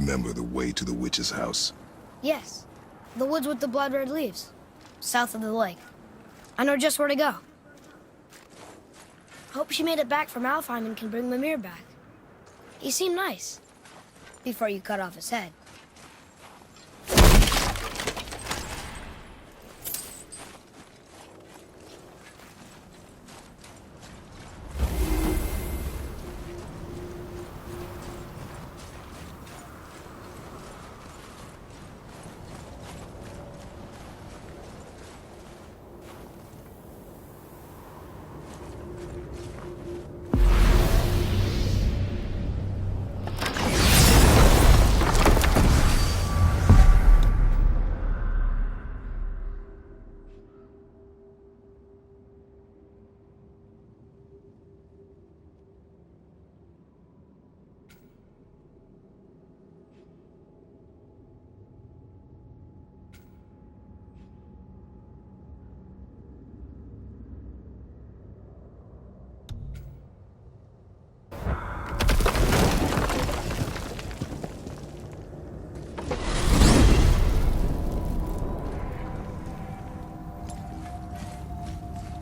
remember the way to the witch's house? Yes. The woods with the blood-red leaves. South of the lake. I know just where to go. Hope she made it back from Alfheim and can bring Mimir back. He seemed nice. Before you cut off his head.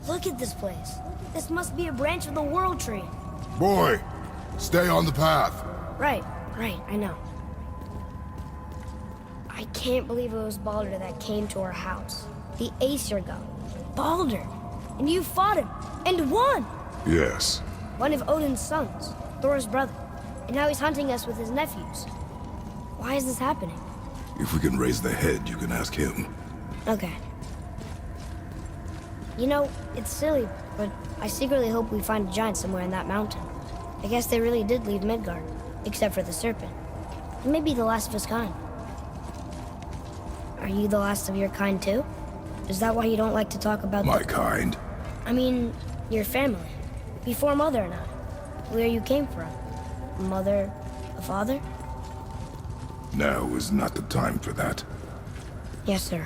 Look at this place. This must be a branch of the World Tree. Boy, stay on the path. Right, I know. I can't believe it was Baldur that came to our house. The Aesir god. Baldur! And you fought him, and won! Yes. One of Odin's sons, Thor's brother. And now he's hunting us with his nephews. Why is this happening? If we can raise the head, you can ask him. Okay. You know, it's silly, but I secretly hope we find a giant somewhere in that mountain. I guess they really did leave Midgard, except for the serpent. He may be the last of his kind. Are you the last of your kind too? Is that why you don't like to talk about My kind? I mean, your family. Before Mother and I. Where you came from. Mother, a father? Now is not the time for that. Yes, sir.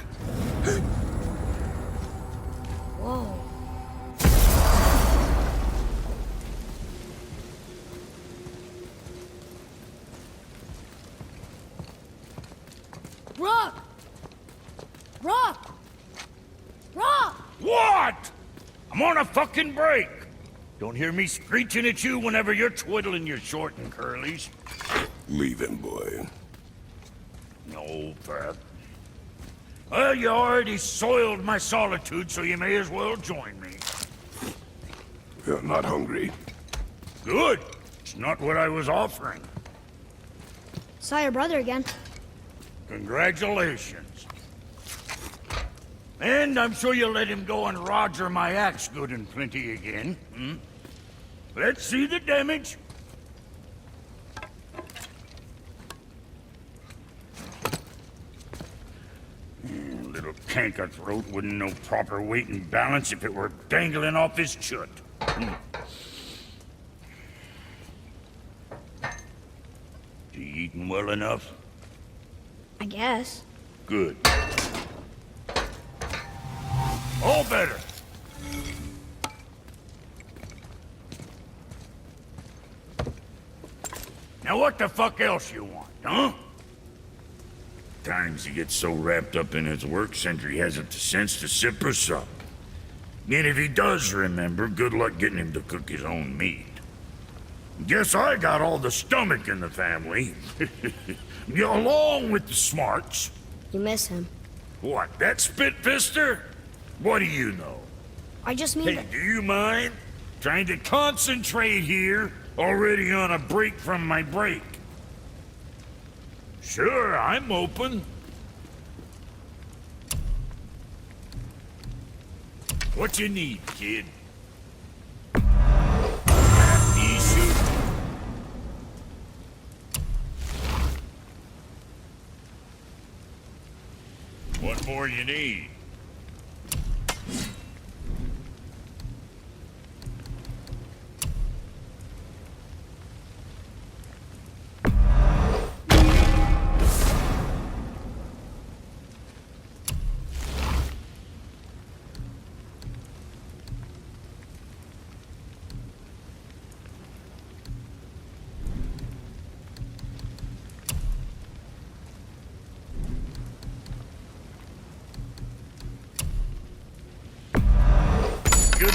Whoa. Rock! Rock! Rock! What? I'm on a fucking break. Don't hear me screeching at you whenever you're twiddling your short and curlies. Leave him, boy. No, Pat. Well, you already soiled my solitude, so you may as well join me. You're not hungry. Good. It's not what I was offering. Saw your brother again. Congratulations. And I'm sure you'll let him go and roger my axe good and plenty again. Hmm? Let's see the damage. Little canker-throat wouldn't know proper weight and balance if it were dangling off his chut. You eating well enough? I guess. Good. All better. Now what the fuck else you want, huh? Times he gets so wrapped up in his work, Sentry hasn't the sense to sip or sup. And if he does remember, good luck getting him to cook his own meat. Guess I got all the stomach in the family. Along with the smarts. You miss him. What, that spit-fister? What do you know? I just mean Hey, that... do you mind? Trying to concentrate here, already on a break from my break. Sure, I'm open. What you need, kid? Pea soup? What more you need?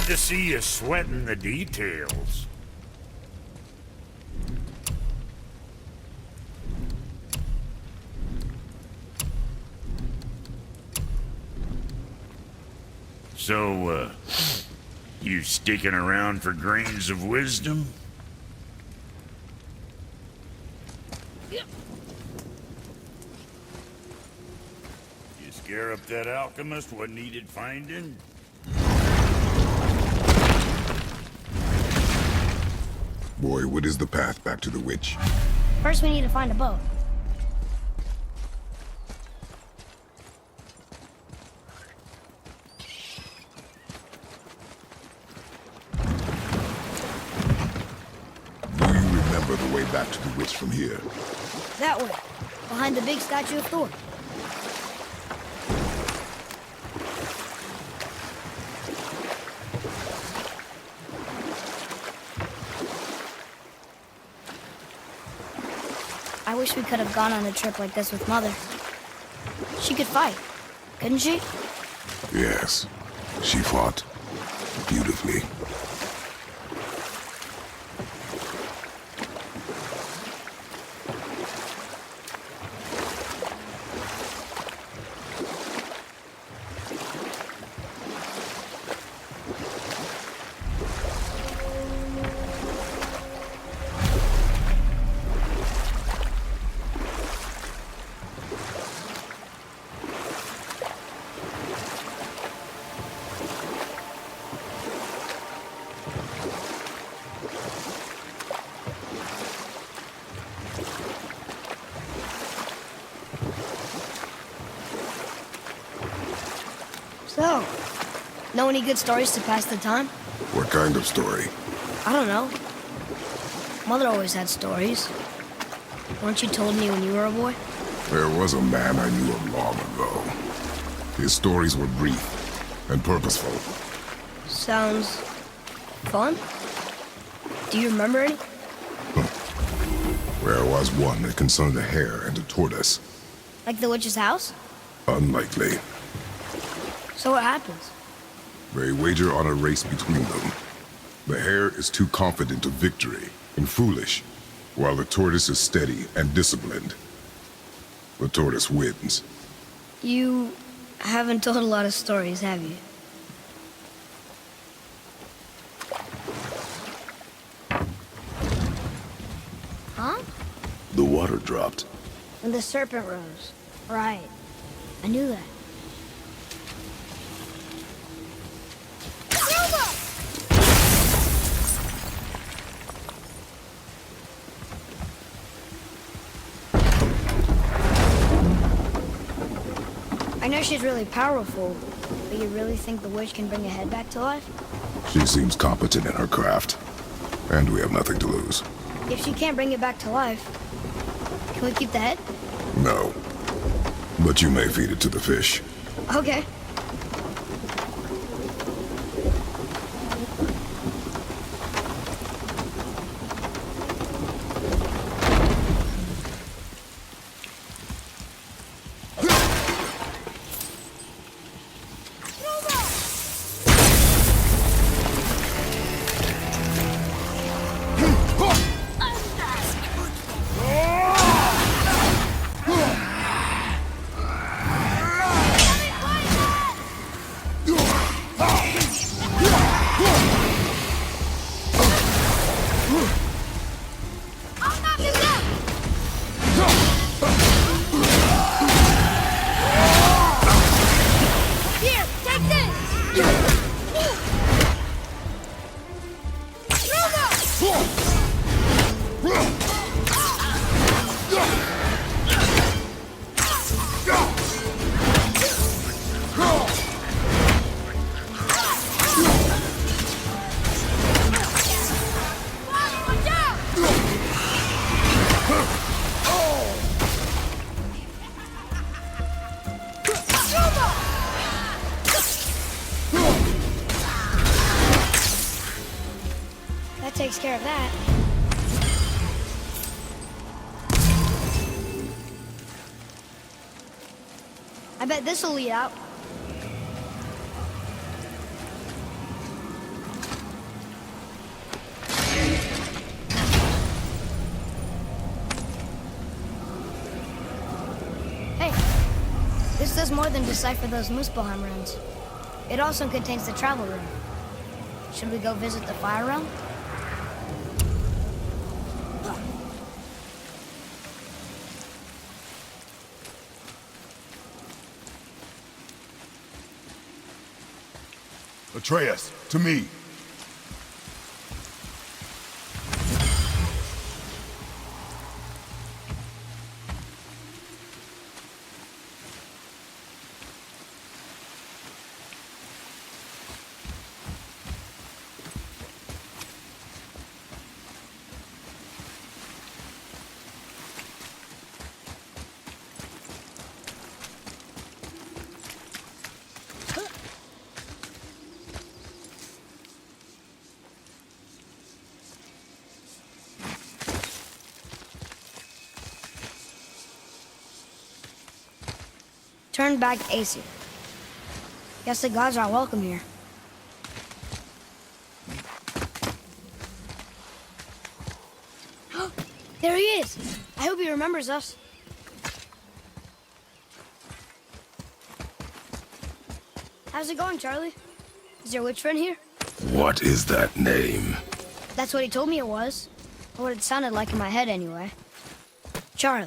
Glad to see you sweating the details. So, you sticking around for grains of wisdom? You scare up that alchemist what needed finding? Boy, what is the path back to the witch? First, we need to find a boat. Do you remember the way back to the witch from here? That way, behind the big statue of Thor. I wish we could have gone on a trip like this with Mother. She could fight, couldn't she? Yes. She fought beautifully. So, know any good stories to pass the time? What kind of story? I don't know. Mother always had stories. Weren't you told me when you were a boy? There was a man I knew of long ago. His stories were brief and purposeful. Sounds fun. Do you remember any? There was one that concerned a hare and a tortoise. Like the witch's house? Unlikely. So what happens? They wager on a race between them. The hare is too confident of victory and foolish, while the tortoise is steady and disciplined. The tortoise wins. You haven't told a lot of stories, have you? Huh? The water dropped. When the serpent rose. Right. I knew that. I know she's really powerful, but you really think the witch can bring a head back to life? She seems competent in her craft, and we have nothing to lose. If she can't bring it back to life, can we keep the head? No. But you may feed it to the fish. Okay. That takes care of that. I bet this'll lead out. This does more than decipher those Muspelheim runes. It also contains the travel rune. Should we go visit the Fire Realm? Atreus, to me. Turn back Aesir. Guess the gods are welcome here. There he is! I hope he remembers us. How's it going, Charlie? Is your witch friend here? What is that name? That's what he told me it was. Or what it sounded like in my head, anyway. Charlie.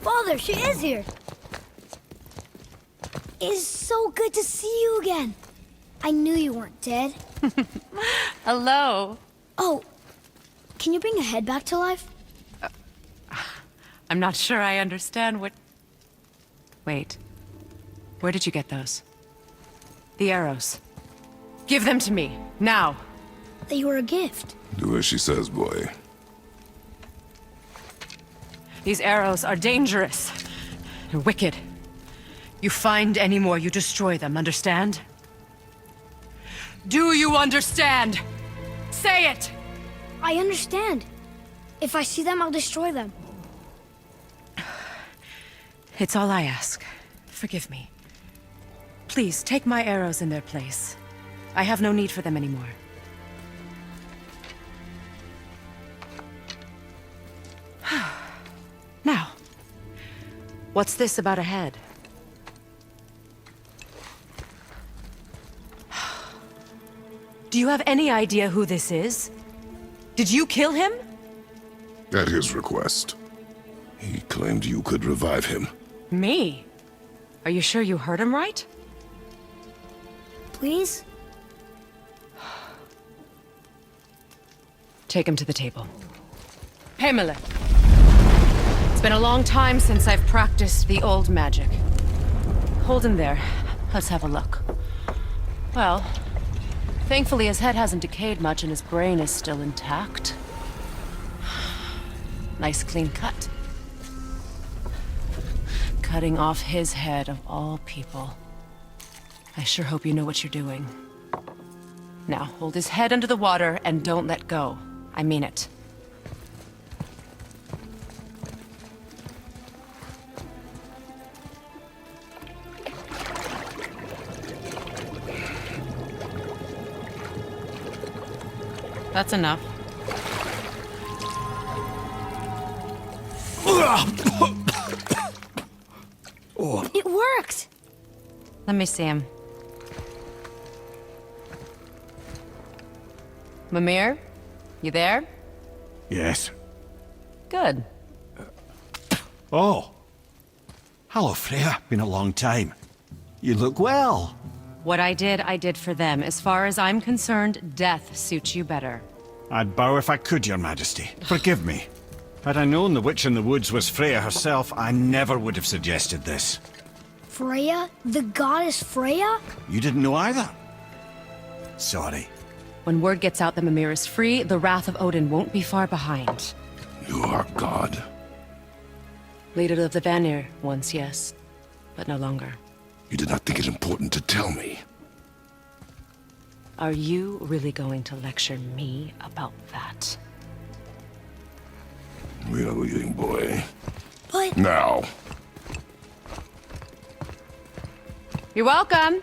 Father, she is here. It's so good to see you again. I knew you weren't dead. Hello. Oh, can you bring a head back to life? I'm not sure I understand what... Wait. Where did you get those? The arrows. Give them to me, now. They were a gift. Do as she says, boy. These arrows are dangerous and wicked. You find any more, you destroy them, understand? Do you understand? Say it! I understand. If I see them, I'll destroy them. It's all I ask. Forgive me. Please, take my arrows in their place. I have no need for them anymore. Now, what's this about a head? Do you have any idea who this is? Did you kill him? At his request. He claimed you could revive him. Me? Are you sure you heard him right? Please? Take him to the table. Pamela. It's been a long time since I've practiced the old magic. Hold him there. Let's have a look. Well, thankfully his head hasn't decayed much and his brain is still intact. Nice clean cut. Cutting off his head of all people. I sure hope you know what you're doing. Now, hold his head under the water and don't let go. I mean it. That's enough. It worked! Let me see him. Mimir? You there? Yes. Good. Oh. Hello, Freya. Been a long time. You look well. What I did for them. As far as I'm concerned, death suits you better. I'd bow if I could, Your Majesty. Forgive me. Had I known the witch in the woods was Freya herself, I never would have suggested this. Freya? The goddess Freya? You didn't know either? Sorry. When word gets out that Mimir is free, the wrath of Odin won't be far behind. You are God. Leader of the Vanir, once yes, but no longer. You did not think it important to tell me. Are you really going to lecture me about that? We are leaving, boy. But... Now. You're welcome!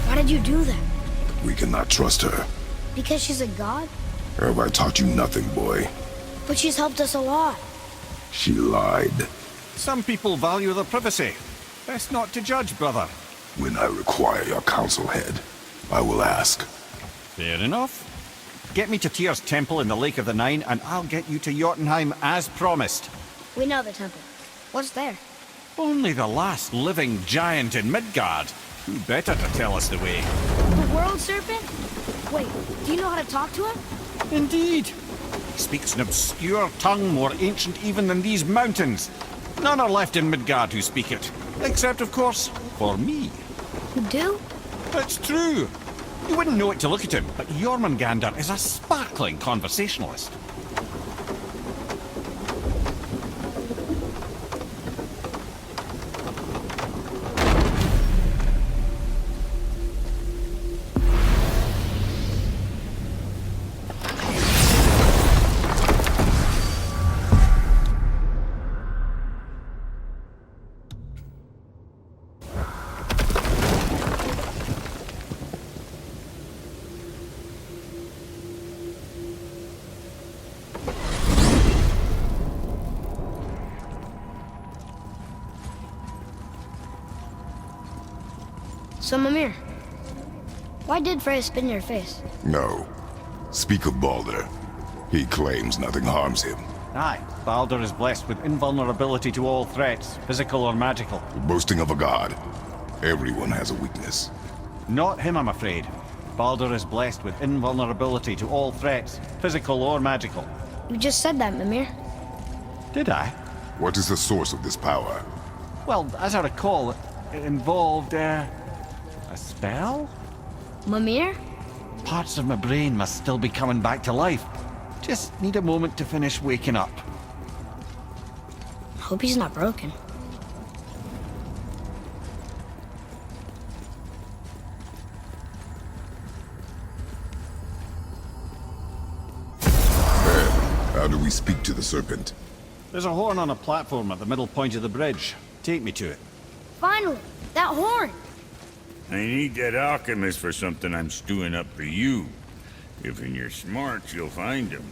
Why did you do that? We cannot trust her. Because she's a god? Have I taught you nothing, boy? But she's helped us a lot. She lied. Some people value their privacy. Best not to judge, brother. When I require your council head, I will ask. Fair enough. Get me to Tyr's temple in the Lake of the Nine, and I'll get you to Jotunheim as promised. We know the temple. What's there? Only the last living giant in Midgard. Who better to tell us the way? The world serpent? Wait, do you know how to talk to him? Indeed. He speaks an obscure tongue more ancient even than these mountains. None are left in Midgard who speak it. Except, of course, for me. You do? It's true. You wouldn't know it to look at him, but Jormungandr is a sparkling conversationalist. So, Mimir, why did Freya spit in your face? No. Speak of Baldur. He claims nothing harms him. Aye, Baldur is blessed with invulnerability to all threats, physical or magical. Boasting of a god. Everyone has a weakness. Not him, I'm afraid. Baldur is blessed with invulnerability to all threats, physical or magical. You just said that, Mimir. Did I? What is the source of this power? Well, as I recall, it involved, a spell? Mimir? Parts of my brain must still be coming back to life. Just need a moment to finish waking up. Hope he's not broken. How do we speak to the serpent? There's a horn on a platform at the middle point of the bridge. Take me to it. Finally! That horn! I need that alchemist for something I'm stewing up for you. If in your smarts, you'll find him.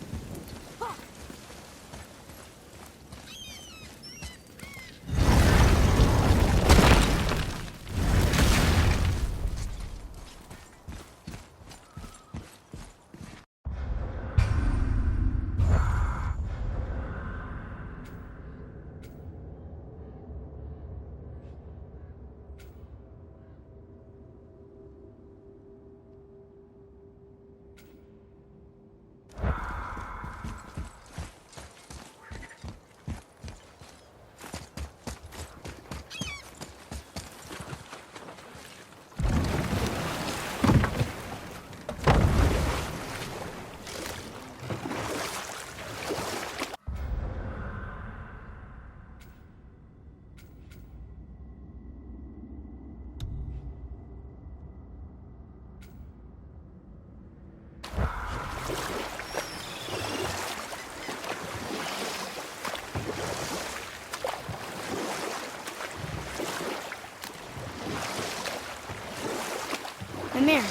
Mimir.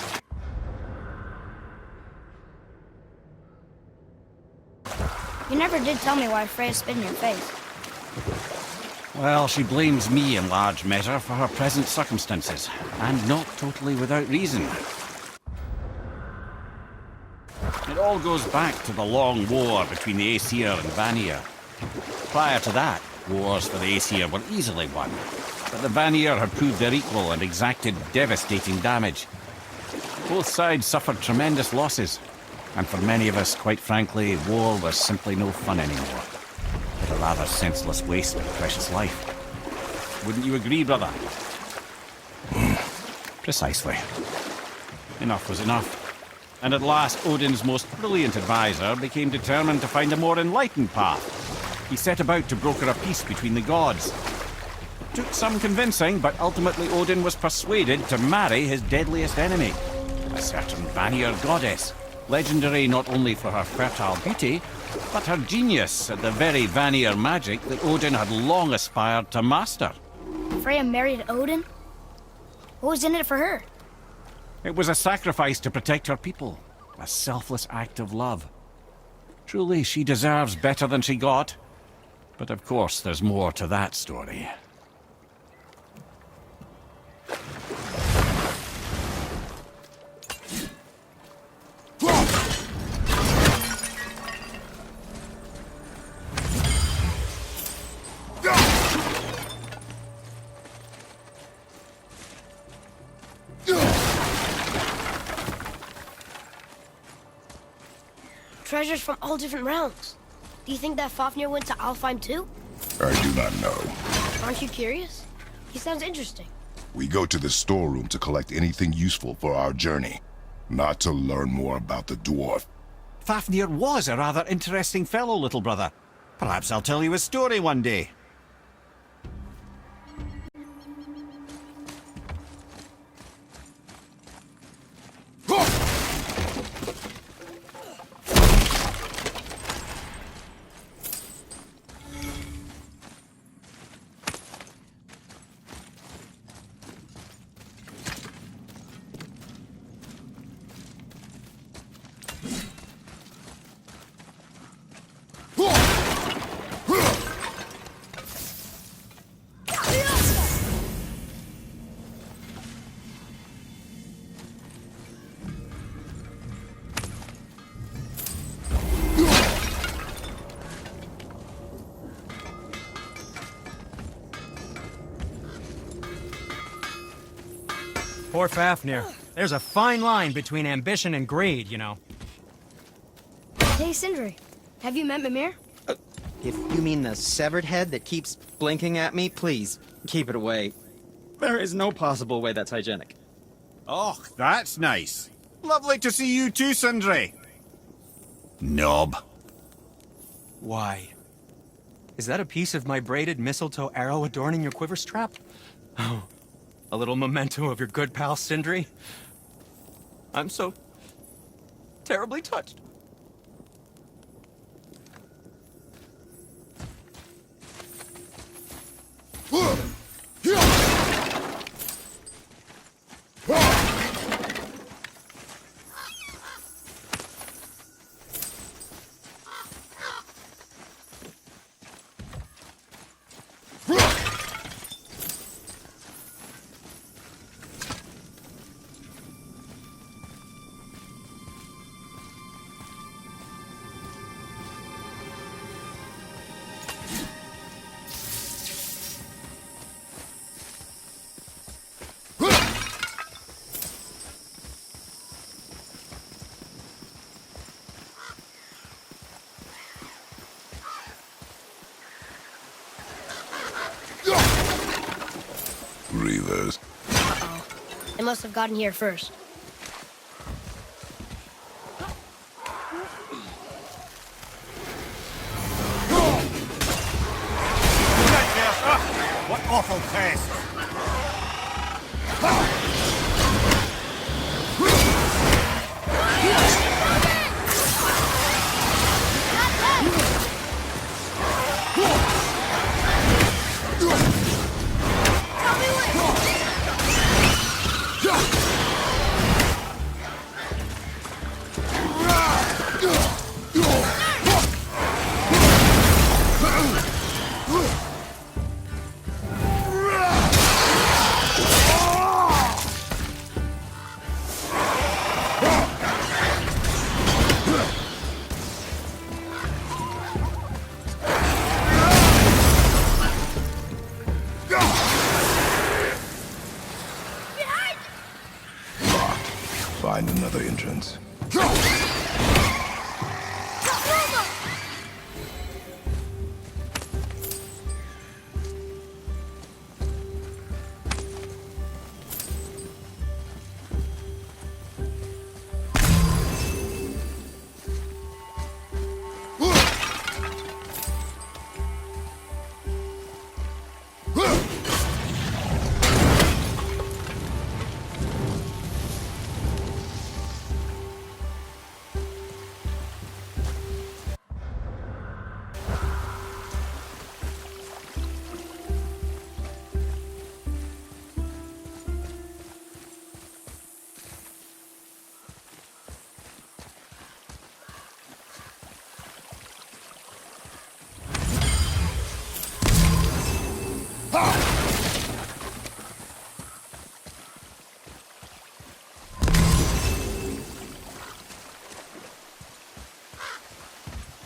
You never did tell me why Freya spit in your face. Well, she blames me in large measure for her present circumstances, and not totally without reason. It all goes back to the long war between the Aesir and Vanir. Prior to that, wars for the Aesir were easily won, but the Vanir had proved their equal and exacted devastating damage. Both sides suffered tremendous losses, and for many of us, quite frankly, war was simply no fun anymore. But a rather senseless waste of precious life. Wouldn't you agree, brother? Precisely. Enough was enough. And at last, Odin's most brilliant advisor became determined to find a more enlightened path. He set about to broker a peace between the gods. It took some convincing, but ultimately Odin was persuaded to marry his deadliest enemy, a certain Vanir goddess, legendary not only for her fertile beauty, but her genius at the very Vanir magic that Odin had long aspired to master. Freya married Odin? What was in it for her? It was a sacrifice to protect her people, a selfless act of love. Truly, she deserves better than she got. But of course, there's more to that story. Treasures from all different realms. Do you think that Fafnir went to Alfheim too? I do not know. Aren't you curious? He sounds interesting. We go to the storeroom to collect anything useful for our journey, not to learn more about the dwarf. Fafnir was a rather interesting fellow, little brother. Perhaps I'll tell you a story one day. Poor Fafnir. There's a fine line between ambition and greed, you know. Hey, Sindri. Have you met Mimir? If you mean the severed head that keeps blinking at me, please, keep it away. There is no possible way that's hygienic. Oh, that's nice. Lovely to see you too, Sindri. Knob. Why? Is that a piece of my braided mistletoe arrow adorning your quiver strap? Oh, a little memento of your good pal Sindri? I'm so terribly touched. Reavers. Uh-oh. They must have gotten here first. What awful pest! find another entrance.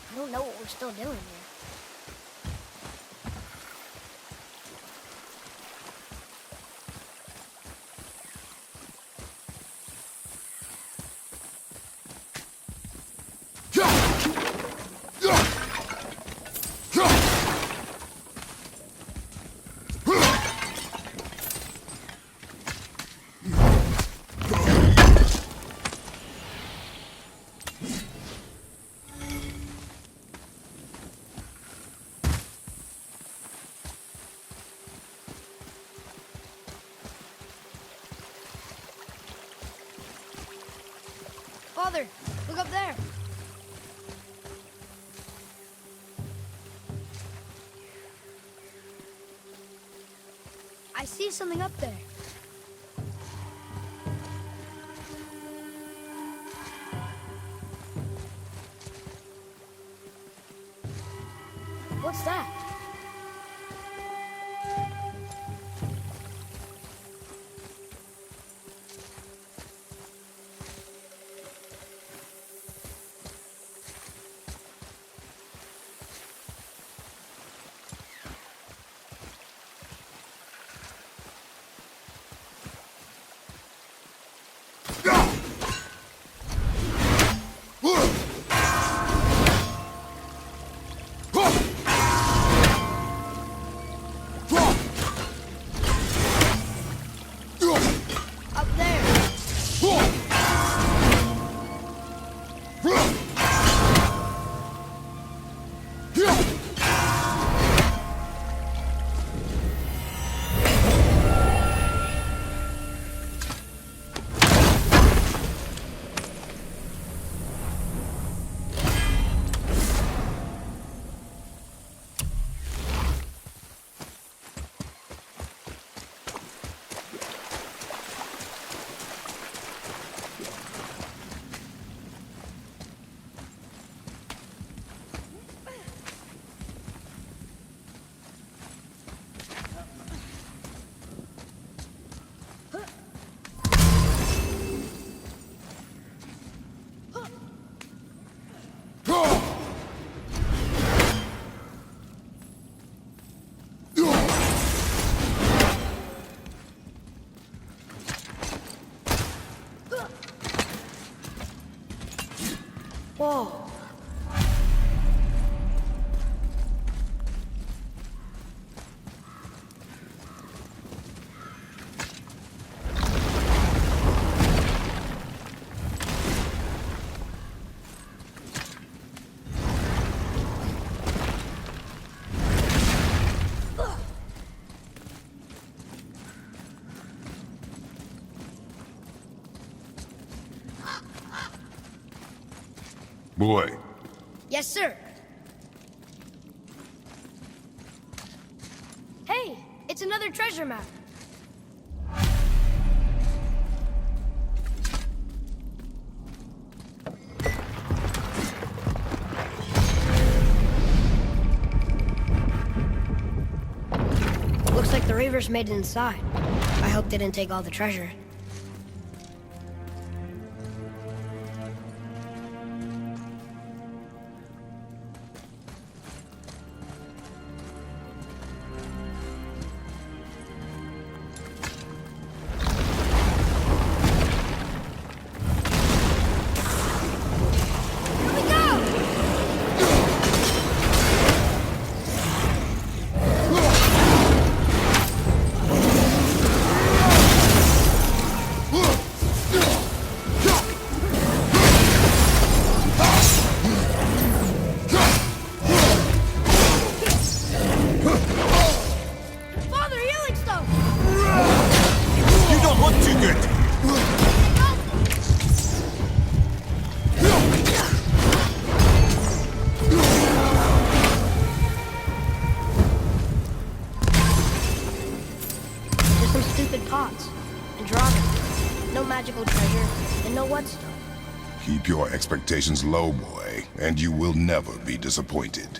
I don't know what we're still doing here. Father, look up there. I see something up there. What's that? Up there. Whoa. Boy, Yes, sir. Hey, it's another treasure map. Looks like the Reavers made it inside. I hope they didn't take all the treasure. Andromeda. No magical treasure, and no whetstone. Keep your expectations low, boy, and you will never be disappointed.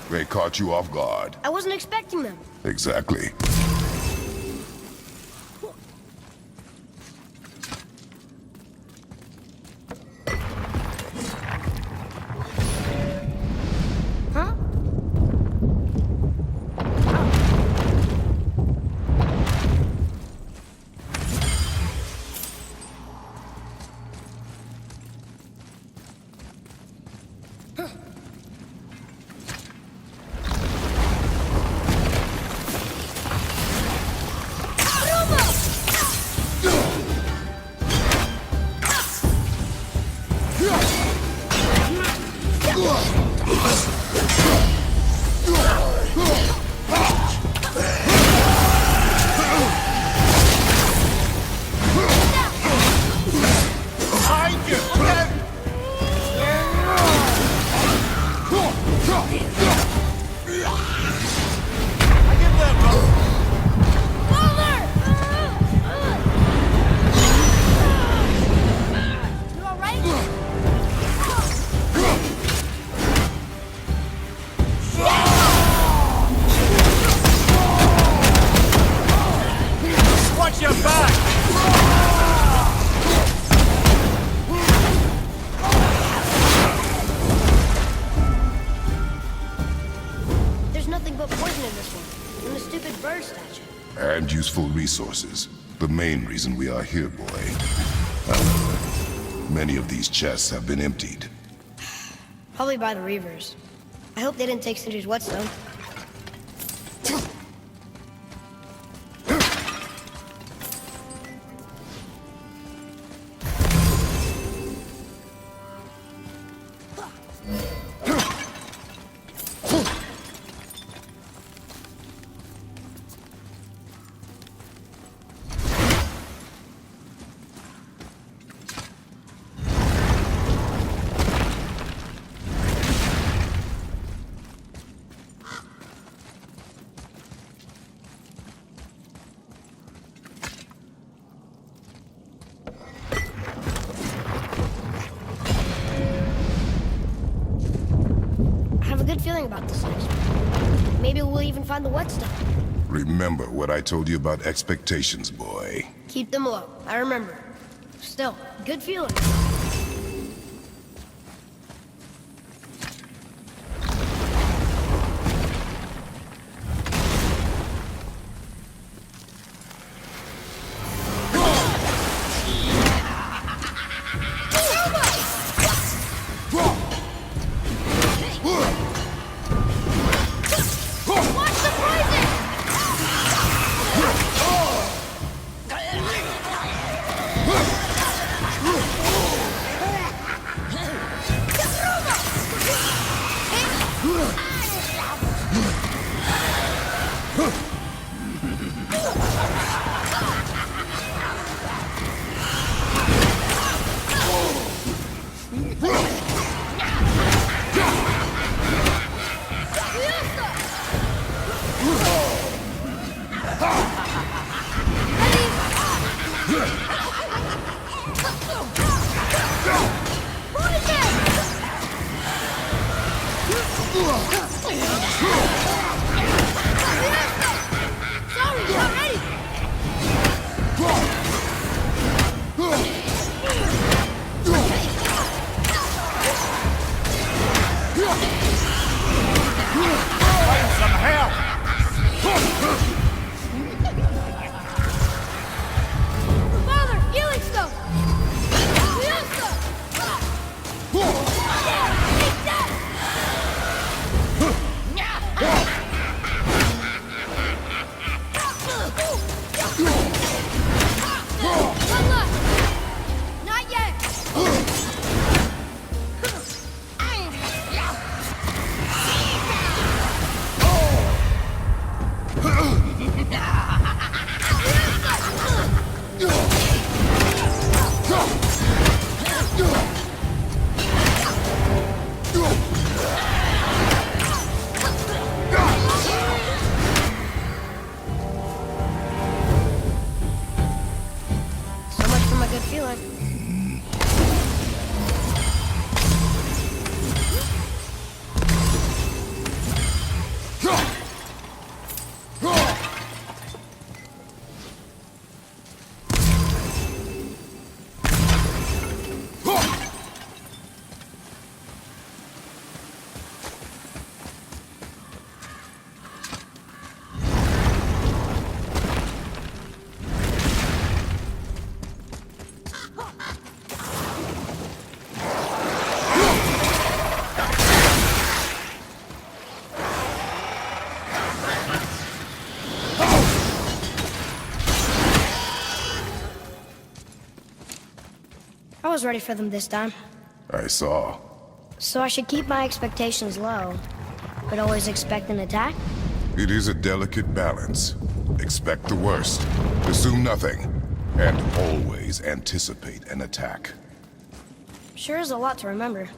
They caught you off guard. I wasn't expecting them. Exactly. Huh? Watch your back! There's nothing but poison in this one, and the stupid bird statue. And useful resources. The main reason we are here, boy. However, many of these chests have been emptied. Probably by the Reavers. I hope they didn't take Sindri's whetstone. I have a good feeling about this next one. Maybe we'll even find the whetstone. Remember what I told you about expectations, boy. Keep them low. I remember. Still, good feeling. a good feeling. I was ready for them this time. I saw. So I should keep my expectations low, but always expect an attack? It is a delicate balance. Expect the worst, assume nothing, and always anticipate an attack. Sure is a lot to remember.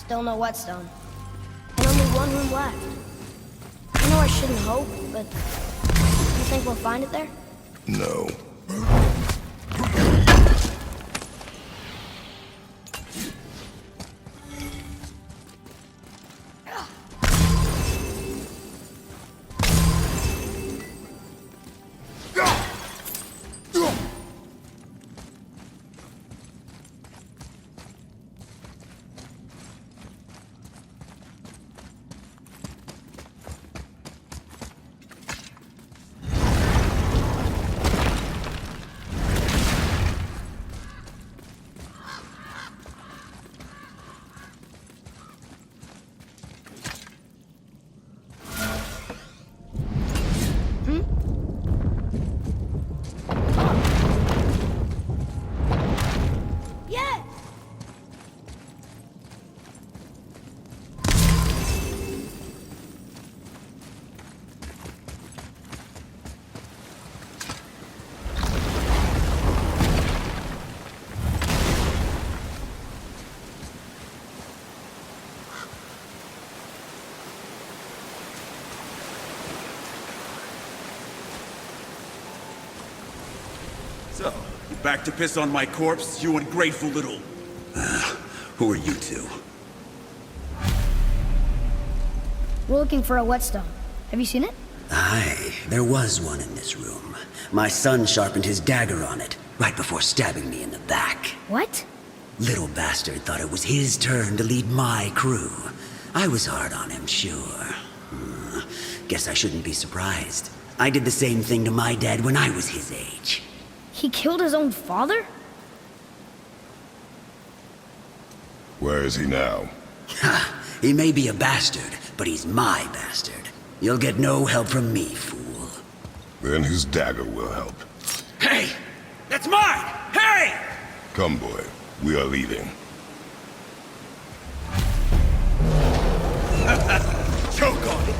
Still no whetstone. And only one room left. I know I shouldn't hope, but you think we'll find it there? No. So, you back to piss on my corpse, you ungrateful little... who are you two? We're looking for a whetstone. Have you seen it? Aye, there was one in this room. My son sharpened his dagger on it, right before stabbing me in the back. What? Little bastard thought it was his turn to lead my crew. I was hard on him, sure. Guess I shouldn't be surprised. I did the same thing to my dad when I was his age. He killed his own father? Where is he now? Ha! He may be a bastard, but he's my bastard. You'll get no help from me, fool. Then his dagger will help. Hey! That's mine! Hey! Come, boy. We are leaving. Choke on it!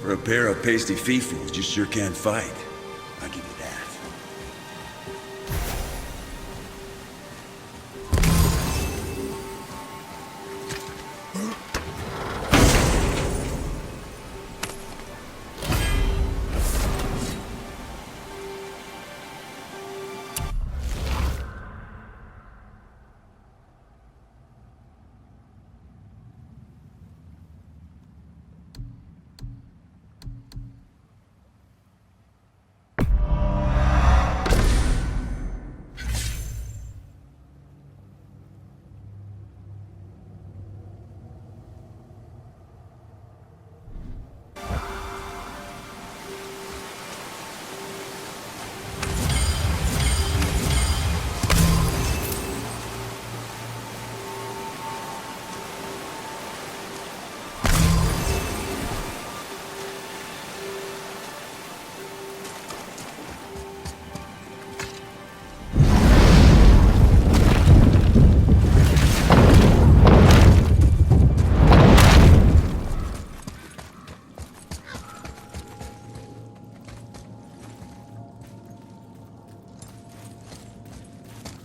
For a pair of pasty fee-foos, you sure can fight. I'll give you that.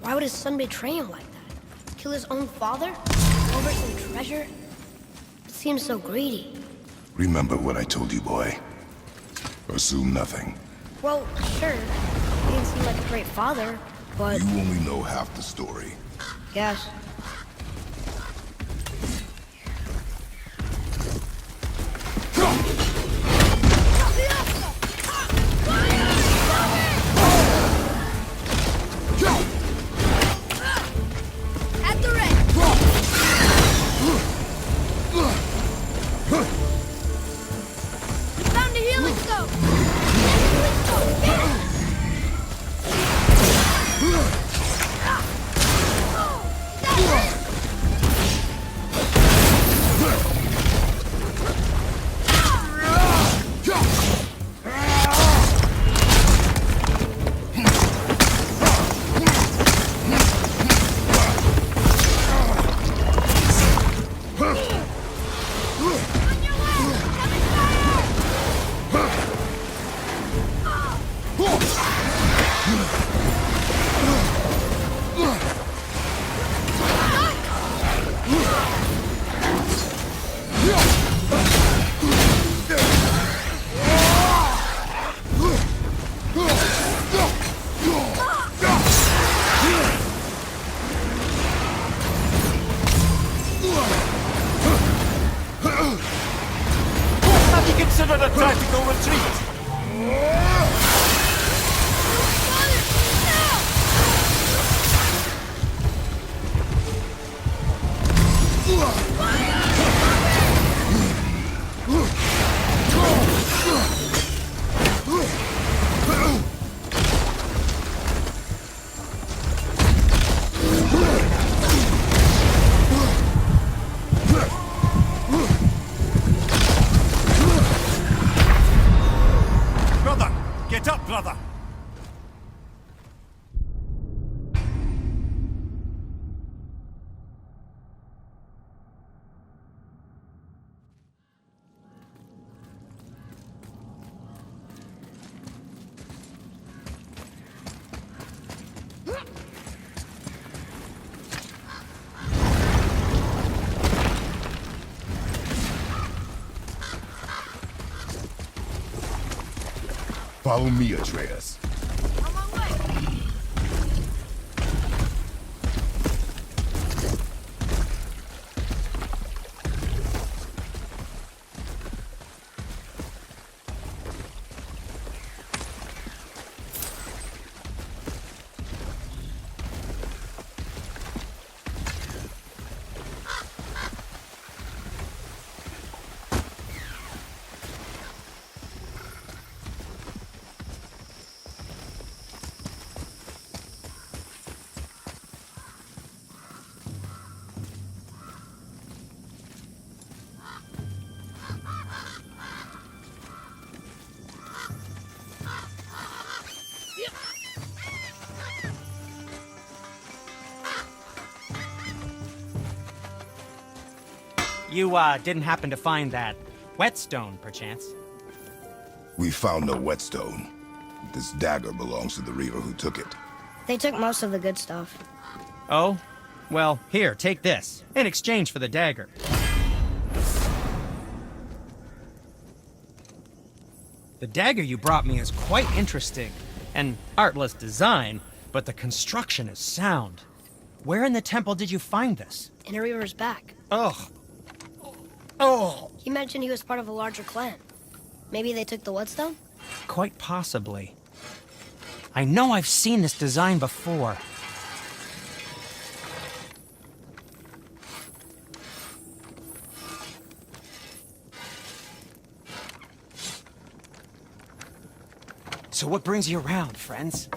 Why would his son betray him like that? Kill his own father? Over some treasure? It seems so greedy. Remember what I told you, boy. Assume nothing. Well, sure. He didn't seem like a great father, but... You only know half the story. Guess. At the red. We found a healing stone. Healing stone. Get it. Have you considered a tactical retreat? Brother! Get up, brother! Follow me, Atreus. On my way. You, didn't happen to find that whetstone, perchance? We found no whetstone. This dagger belongs to the reaver who took it. They took most of the good stuff. Oh? Well, here, take this, in exchange for the dagger. The dagger you brought me is quite interesting. An artless design, but the construction is sound. Where in the temple did you find this? In a reaver's back. Ugh. Oh! He mentioned he was part of a larger clan. Maybe they took the whetstone? Quite possibly. I know I've seen this design before. So what brings you around, friends?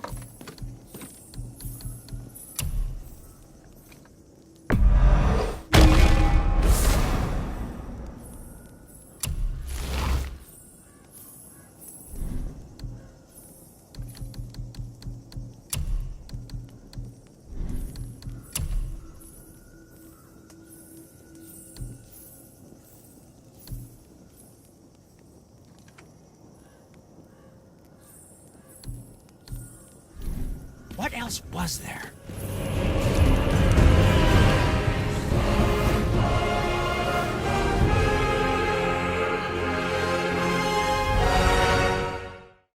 What else was there?